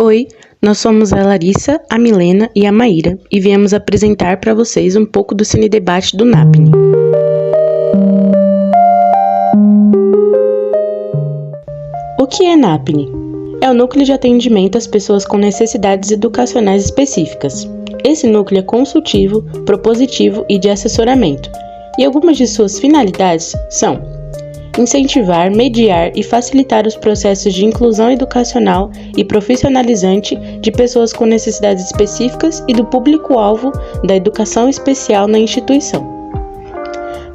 Oi, nós somos a Larissa, a Milena e a Maíra e viemos apresentar para vocês um pouco do Cine Debate do NAPNE. O que é NAPNE? É o Núcleo de Atendimento às Pessoas com Necessidades Educacionais Específicas. Esse núcleo é consultivo, propositivo e de assessoramento, e algumas de suas finalidades são incentivar, mediar e facilitar os processos de inclusão educacional e profissionalizante de pessoas com necessidades específicas e do público-alvo da educação especial na instituição.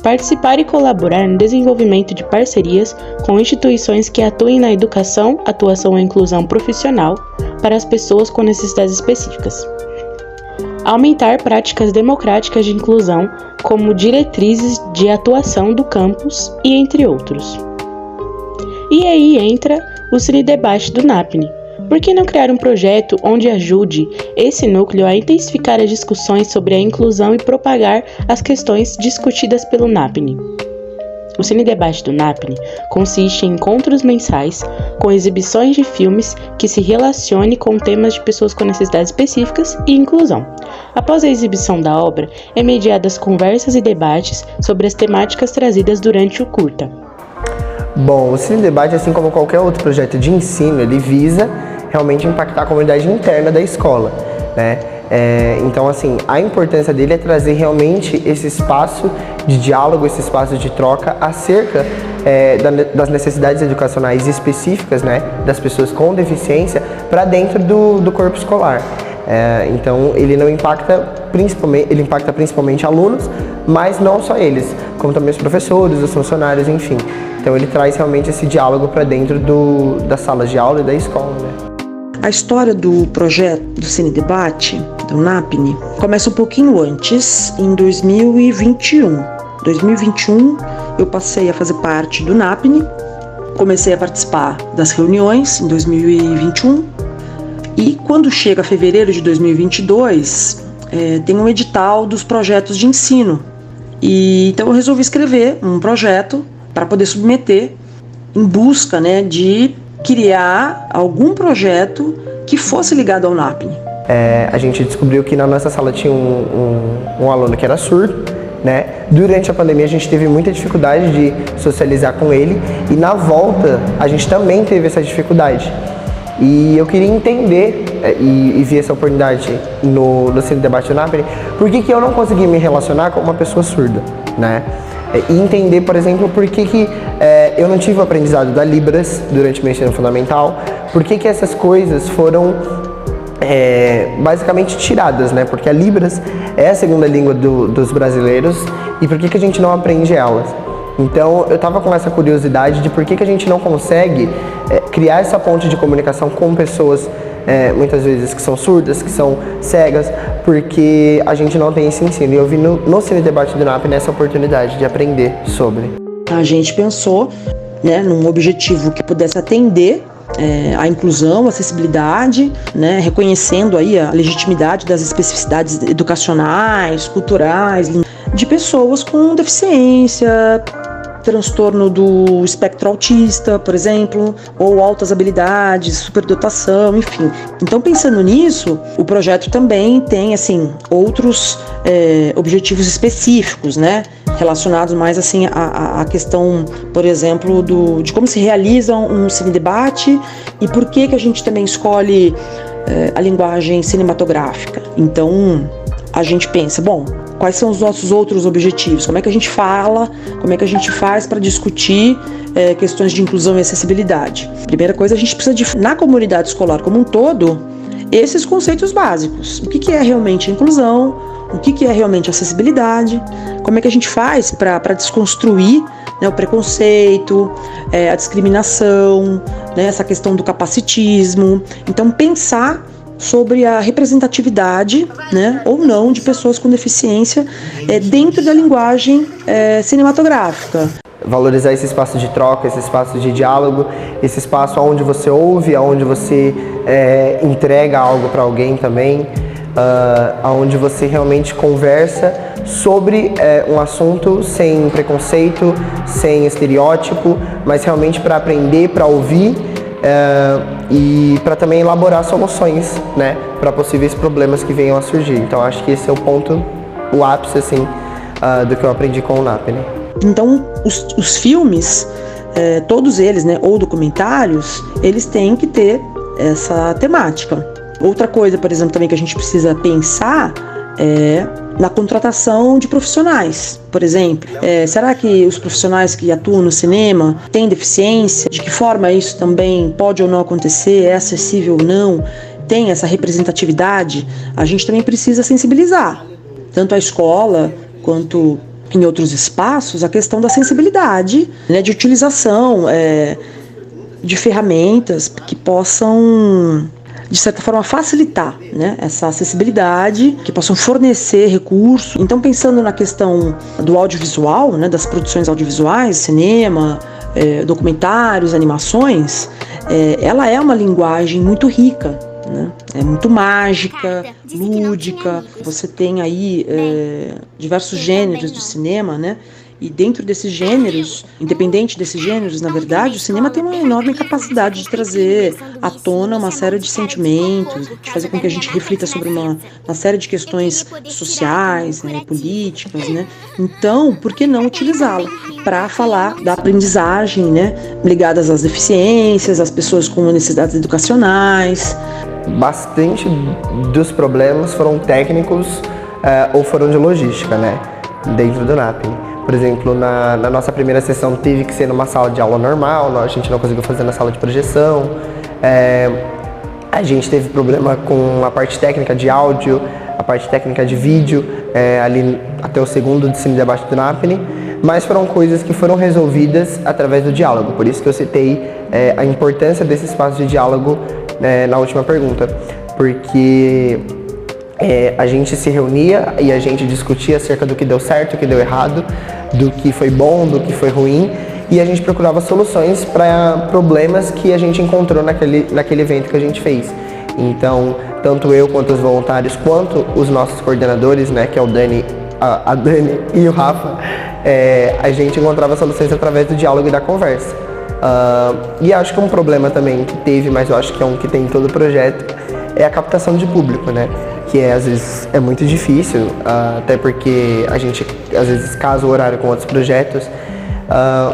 Participar e colaborar no desenvolvimento de parcerias com instituições que atuem na atuação e inclusão profissional para as pessoas com necessidades específicas. Aumentar práticas democráticas de inclusão como diretrizes de atuação do campus e entre outros. E aí entra o Cine Debate do NAPNE. Por que não criar um projeto onde ajude esse núcleo a intensificar as discussões sobre a inclusão e propagar as questões discutidas pelo NAPNE? O Cine Debate do NAPNE consiste em encontros mensais com exibições de filmes que se relacionem com temas de pessoas com necessidades específicas e inclusão. Após a exibição da obra, é mediadas conversas e debates sobre as temáticas trazidas durante o curta. Bom, o Cine Debate, assim como qualquer outro projeto de ensino, ele visa realmente impactar a comunidade interna da escola, né? Então, assim, a importância dele é trazer realmente esse espaço de diálogo, esse espaço de troca acerca das necessidades educacionais específicas, né, das pessoas com deficiência para dentro do corpo escolar. Então, ele não impacta ele impacta principalmente alunos, mas não só eles, como também os professores, os funcionários, enfim. Então, ele traz realmente esse diálogo para dentro das salas de aula e da escola, né? A história do projeto do Cine Debate, do NAPNE, começa um pouquinho antes, em 2021. 2021, eu passei a fazer parte do NAPNE, comecei a participar das reuniões em 2021, e quando chega fevereiro de 2022, tem um edital dos projetos de ensino. Então eu resolvi escrever um projeto para poder submeter em busca, né, de criar algum projeto que fosse ligado ao NAPNE. A gente descobriu que na nossa sala tinha um aluno que era surdo, né? Durante a pandemia a gente teve muita dificuldade de socializar com ele e na volta a gente também teve essa dificuldade. E eu queria entender e ver essa oportunidade no Cine Debate do NAPNE, por que eu não consegui me relacionar com uma pessoa surda, né? E entender, por exemplo, por que eu não tive o aprendizado da Libras durante o meu ensino fundamental, por que essas coisas foram basicamente tiradas, né? Porque a Libras é a segunda língua dos brasileiros e por que a gente não aprende elas? Então, eu estava com essa curiosidade de por que a gente não consegue criar essa ponte de comunicação com pessoas, muitas vezes, que são surdas, que são cegas, porque a gente não tem esse ensino. E eu vi no Cine Debate do NAPNE essa oportunidade de aprender sobre. A gente pensou, né, num objetivo que pudesse atender a inclusão, a acessibilidade, né, reconhecendo aí a legitimidade das especificidades educacionais, culturais, de pessoas com deficiência, transtorno do espectro autista, por exemplo, ou altas habilidades, superdotação, enfim. Então, pensando nisso, o projeto também tem, assim, outros objetivos específicos, né, relacionados mais, assim, à questão, por exemplo, de como se realiza um cine-debate e por que a gente também escolhe a linguagem cinematográfica. Então, a gente pensa, bom, quais são os nossos outros objetivos? Como é que a gente fala? Como é que a gente faz para discutir questões de inclusão e acessibilidade? Primeira coisa, a gente precisa na comunidade escolar como um todo, esses conceitos básicos. O que é realmente inclusão? O que é realmente acessibilidade? Como é que a gente faz para desconstruir, né, o preconceito, a discriminação, né, essa questão do capacitismo? Então, pensar sobre a representatividade, né, ou não, de pessoas com deficiência dentro da linguagem cinematográfica. Valorizar esse espaço de troca, esse espaço de diálogo, esse espaço onde você ouve, onde você entrega algo para alguém também, onde você realmente conversa sobre um assunto sem preconceito, sem estereótipo, mas realmente para aprender, para ouvir e para também elaborar soluções, né, para possíveis problemas que venham a surgir. Então acho que esse é o ponto, o ápice assim, do que eu aprendi com o NAPNE. Então os filmes, todos eles, né, ou documentários, eles têm que ter essa temática. Outra coisa, por exemplo, também que a gente precisa pensar é na contratação de profissionais. Por exemplo, será que os profissionais que atuam no cinema têm deficiência? De que forma isso também pode ou não acontecer? É acessível ou não? Tem essa representatividade? A gente também precisa sensibilizar, tanto a escola quanto em outros espaços, a questão da sensibilidade, né, de utilização de ferramentas que possam, de certa forma, facilitar, né, essa acessibilidade, que possam fornecer recursos. Então, pensando na questão do audiovisual, né, das produções audiovisuais, cinema, documentários, animações, ela é uma linguagem muito rica, né? É muito mágica, lúdica. Você tem aí diversos gêneros de cinema, né? E dentro desses gêneros, independente desses gêneros, na verdade, o cinema tem uma enorme capacidade de trazer à tona uma série de sentimentos, de fazer com que a gente reflita sobre uma série de questões sociais, né, políticas, né? Então, por que não utilizá-lo para falar da aprendizagem, né, ligadas às deficiências, às pessoas com necessidades educacionais? Bastante dos problemas foram técnicos ou foram de logística, né, dentro do NAPNE. Por exemplo, na nossa primeira sessão teve que ser numa sala de aula normal, a gente não conseguiu fazer na sala de projeção. A gente teve problema com a parte técnica de áudio, a parte técnica de vídeo, ali até o segundo de Cine Debate do NAPNE, mas foram coisas que foram resolvidas através do diálogo. Por isso que eu citei a importância desse espaço de diálogo na última pergunta, porque a gente se reunia e a gente discutia acerca do que deu certo, do que deu errado, do que foi bom, do que foi ruim, e a gente procurava soluções para problemas que a gente encontrou naquele evento que a gente fez. Então, tanto eu quanto os voluntários, quanto os nossos coordenadores, né, que é o Dani, a Dani e o Rafa, a gente encontrava soluções através do diálogo e da conversa. E acho que um problema também que teve, mas eu acho que é um que tem em todo o projeto, é a captação de público, né? Que às vezes é muito difícil, até porque a gente às vezes casa o horário com outros projetos,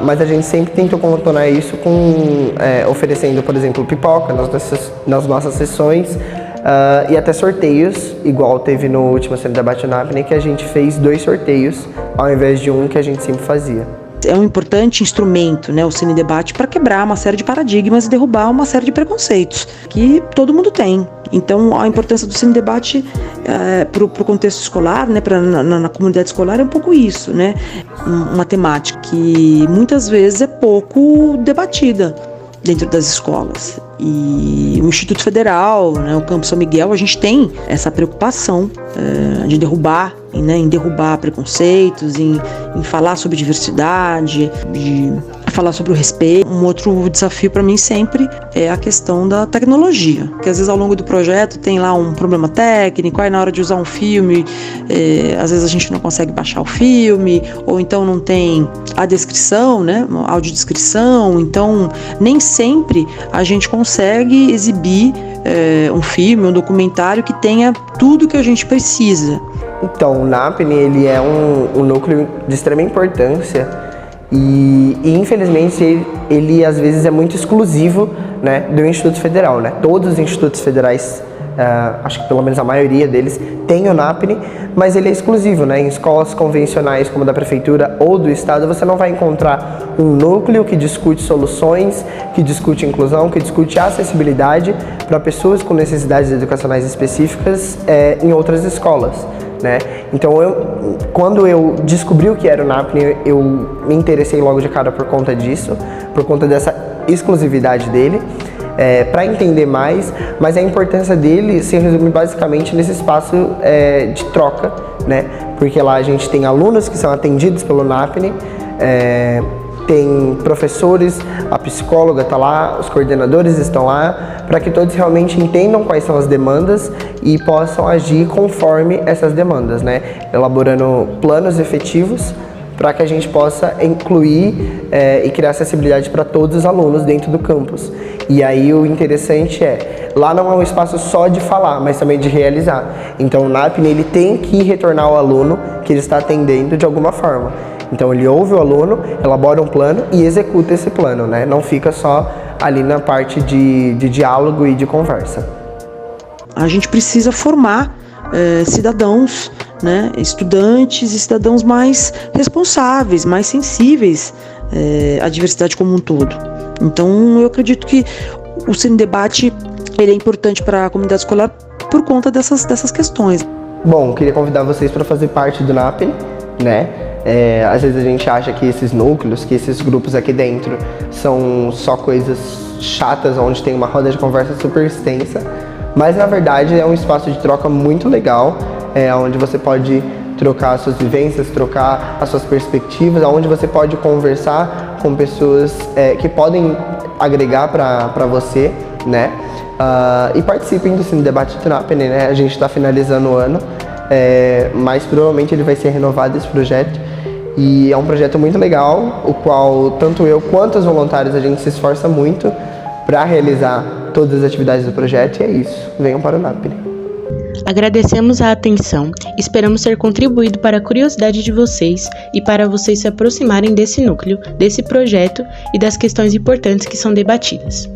mas a gente sempre tenta contornar isso com oferecendo, por exemplo, pipoca nas nossas sessões e até sorteios, igual teve no último Cine Debate NAPNE, que a gente fez 2 sorteios ao invés de um que a gente sempre fazia. É um importante instrumento, né, o Cine Debate, para quebrar uma série de paradigmas e derrubar uma série de preconceitos que todo mundo tem. Então, a importância do Cine Debate para o contexto escolar, né, na comunidade escolar, é um pouco isso, né? Uma temática que muitas vezes é pouco debatida dentro das escolas. E o Instituto Federal, né, o Campus São Miguel, a gente tem essa preocupação de derrubar, né, em derrubar preconceitos, em falar sobre diversidade, de falar sobre o respeito. Um outro desafio para mim sempre é a questão da tecnologia, que às vezes ao longo do projeto tem lá um problema técnico, aí na hora de usar um filme, às vezes a gente não consegue baixar o filme, ou então não tem a descrição, né, a audiodescrição, então nem sempre a gente consegue exibir um filme, um documentário que tenha tudo que a gente precisa. Então, o NAPNE, ele é um núcleo de extrema importância e infelizmente ele às vezes é muito exclusivo, né, do Instituto Federal, né? Todos os institutos federais, acho que pelo menos a maioria deles, tem o NAPNE, mas ele é exclusivo, né? Em escolas convencionais como a da prefeitura ou do estado, você não vai encontrar um núcleo que discute soluções, que discute inclusão, que discute acessibilidade para pessoas com necessidades educacionais específicas em outras escolas, né? Então, quando eu descobri o que era o NAPNE, eu me interessei logo de cara por conta disso, por conta dessa exclusividade dele, para entender mais, mas a importância dele se resume basicamente nesse espaço de troca, né? Porque lá a gente tem alunos que são atendidos pelo NAPNE, tem professores, a psicóloga está lá, os coordenadores estão lá, para que todos realmente entendam quais são as demandas e possam agir conforme essas demandas, né? Elaborando planos efetivos para que a gente possa incluir e criar acessibilidade para todos os alunos dentro do campus. E aí o interessante lá não é um espaço só de falar, mas também de realizar. Então o NAPNE ele tem que retornar ao aluno que ele está atendendo de alguma forma. Então ele ouve o aluno, elabora um plano e executa esse plano, né? Não fica só ali na parte de diálogo e de conversa. A gente precisa formar cidadãos, né, estudantes e cidadãos mais responsáveis, mais sensíveis à diversidade como um todo. Então eu acredito que o Cine Debate ele é importante para a comunidade escolar por conta dessas questões. Bom, queria convidar vocês para fazer parte do NAPNE, né? Às vezes a gente acha que esses núcleos, que esses grupos aqui dentro são só coisas chatas, onde tem uma roda de conversa super extensa, mas na verdade é um espaço de troca muito legal, onde você pode trocar as suas vivências, trocar as suas perspectivas, onde você pode conversar com pessoas que podem agregar para você, né? E participem do Cine Debate do NAPNE, né? A gente está finalizando o ano, mas provavelmente ele vai ser renovado, esse projeto. E é um projeto muito legal, o qual tanto eu quanto os voluntários a gente se esforça muito para realizar todas as atividades do projeto, e é isso. Venham para o NAPNE. Agradecemos a atenção, esperamos ter contribuído para a curiosidade de vocês e para vocês se aproximarem desse núcleo, desse projeto e das questões importantes que são debatidas.